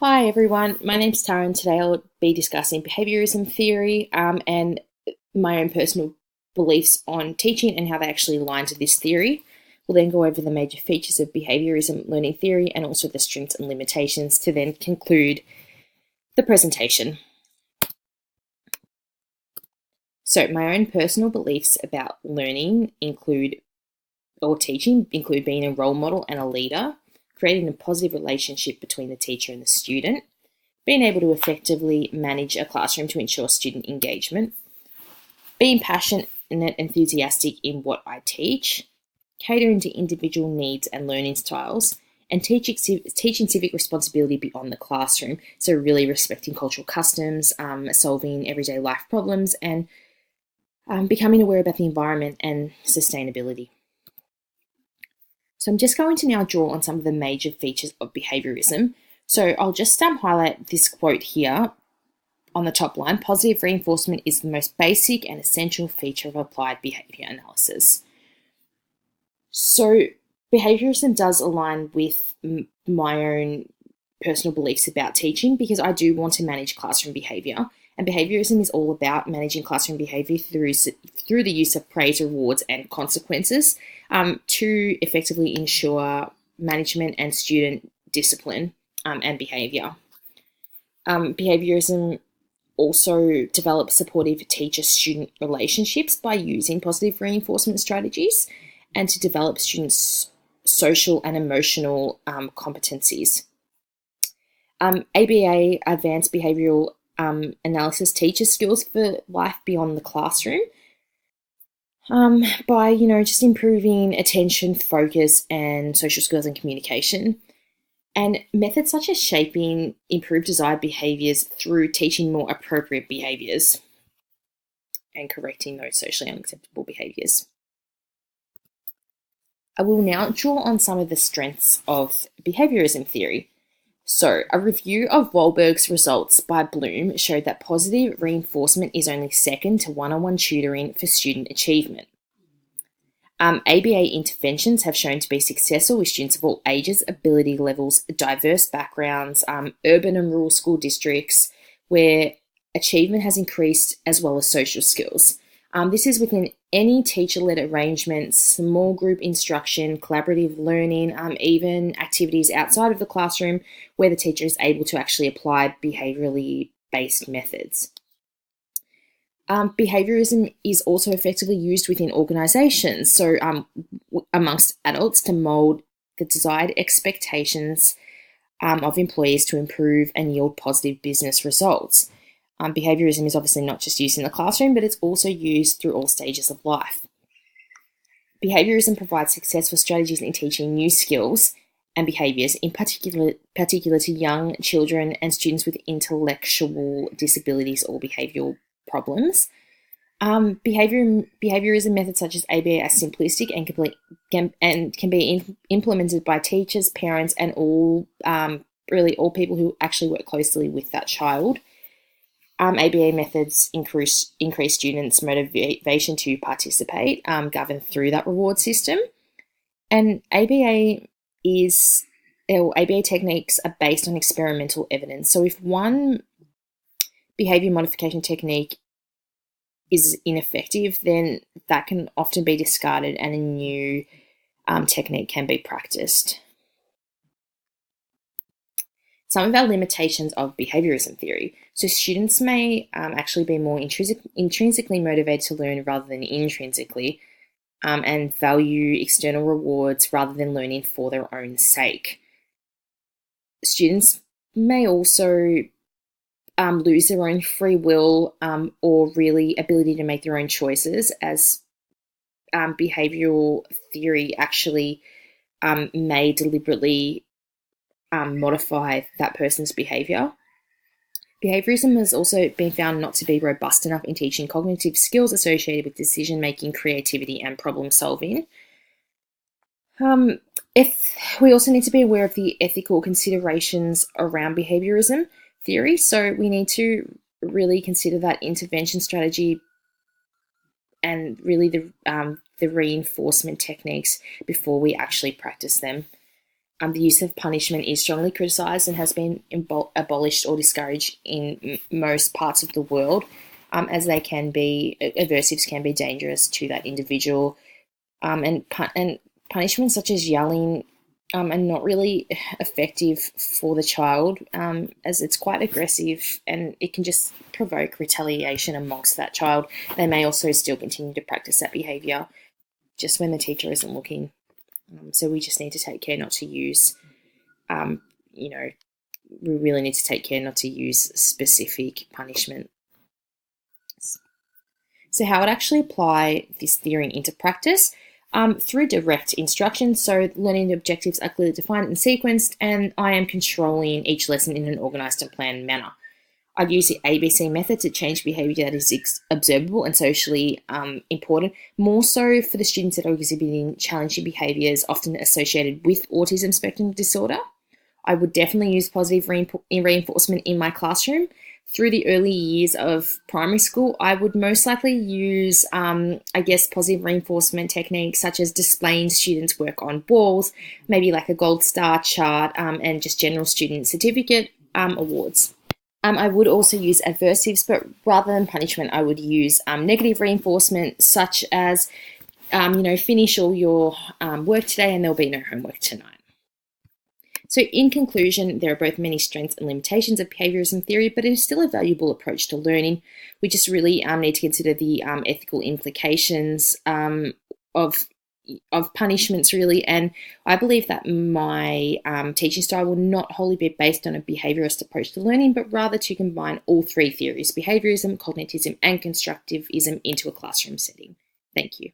Hi everyone, my name's Tara and today I'll be discussing behaviorism theory and my own personal beliefs on teaching and how they actually align to this theory. We'll then go over the major features of behaviorism learning theory and also the strengths and limitations to then conclude the presentation. So my own personal beliefs about learning teaching include being a role model and a leader, creating a positive relationship between the teacher and the student, being able to effectively manage a classroom to ensure student engagement, being passionate and enthusiastic in what I teach, catering to individual needs and learning styles, and teaching civic responsibility beyond the classroom, so really respecting cultural customs, solving everyday life problems, and becoming aware about the environment and sustainability. So I'm just going to now draw on some of the major features of behaviorism. So I'll just highlight this quote here on the top line. Positive reinforcement is the most basic and essential feature of applied behavior analysis. So behaviorism does align with my own personal beliefs about teaching because I do want to manage classroom behavior. And behaviorism is all about managing classroom behavior through the use of praise, rewards, and consequences to effectively ensure management and student discipline and behavior. Behaviorism also develops supportive teacher-student relationships by using positive reinforcement strategies and to develop students' social and emotional competencies. ABA, Advanced Behavioral Analysis, teaches skills for life beyond the classroom by, just improving attention, focus, and social skills and communication. And methods such as shaping improved desired behaviours through teaching more appropriate behaviours and correcting those socially unacceptable behaviours. I will now draw on some of the strengths of behaviorism theory. So, a review of Wahlberg's results by Bloom showed that positive reinforcement is only second to one-on-one tutoring for student achievement. ABA interventions have shown to be successful with students of all ages, ability levels, diverse backgrounds, urban and rural school districts, where achievement has increased as well as social skills. This is within any teacher-led arrangements, small group instruction, collaborative learning, even activities outside of the classroom where the teacher is able to actually apply behaviourally based methods. Behaviorism is also effectively used within organisations, so amongst adults to mould the desired expectations of employees to improve and yield positive business results. Behaviorism is obviously not just used in the classroom, but it's also used through all stages of life. Behaviorism provides successful strategies in teaching new skills and behaviours, in particular to young children and students with intellectual disabilities or behavioural problems. Behaviorism methods such as ABA are simplistic and can be implemented by teachers, parents, and all people who actually work closely with that child. ABA methods increase students' motivation to participate, governed through that reward system. And ABA techniques are based on experimental evidence. So if one behavior modification technique is ineffective, then that can often be discarded and a new technique can be practiced. Some of our limitations of behaviorism theory. So students may actually be more intrinsically motivated to learn rather than intrinsically, and value external rewards rather than learning for their own sake. Students may also lose their own free will or really ability to make their own choices, as behavioral theory actually may deliberately modify that person's behaviour. Behaviorism has also been found not to be robust enough in teaching cognitive skills associated with decision-making, creativity, and problem-solving. We also need to be aware of the ethical considerations around behaviorism theory, so we need to really consider that intervention strategy and really the reinforcement techniques before we actually practice them. The use of punishment is strongly criticised and has been abolished or discouraged in most parts of the world, as aversives can be dangerous to that individual, and punishments such as yelling are not really effective for the child, as it's quite aggressive and it can just provoke retaliation amongst that child. They may also still continue to practice that behaviour just when the teacher isn't looking. So we just need to take care not to use, we really need to take care not to use specific punishment. So how I'd actually apply this theory into practice? Through direct instruction, so learning objectives are clearly defined and sequenced, and I am controlling each lesson in an organised and planned manner. I'd use the ABC method to change behaviour that is observable and socially important, more so for the students that are exhibiting challenging behaviours often associated with autism spectrum disorder. I would definitely use positive reinforcement in my classroom. Through the early years of primary school, I would most likely use, positive reinforcement techniques such as displaying students' work on walls, maybe like a gold star chart, and just general student certificate awards. I would also use aversives, but rather than punishment, I would use negative reinforcement such as, finish all your work today and there'll be no homework tonight. So in conclusion, there are both many strengths and limitations of behaviorism theory, but it is still a valuable approach to learning. We just really need to consider the ethical implications of punishments, really. And I believe that my teaching style will not wholly be based on a behaviorist approach to learning, but rather to combine all three theories, behaviorism, cognitivism, and constructivism into a classroom setting. Thank you.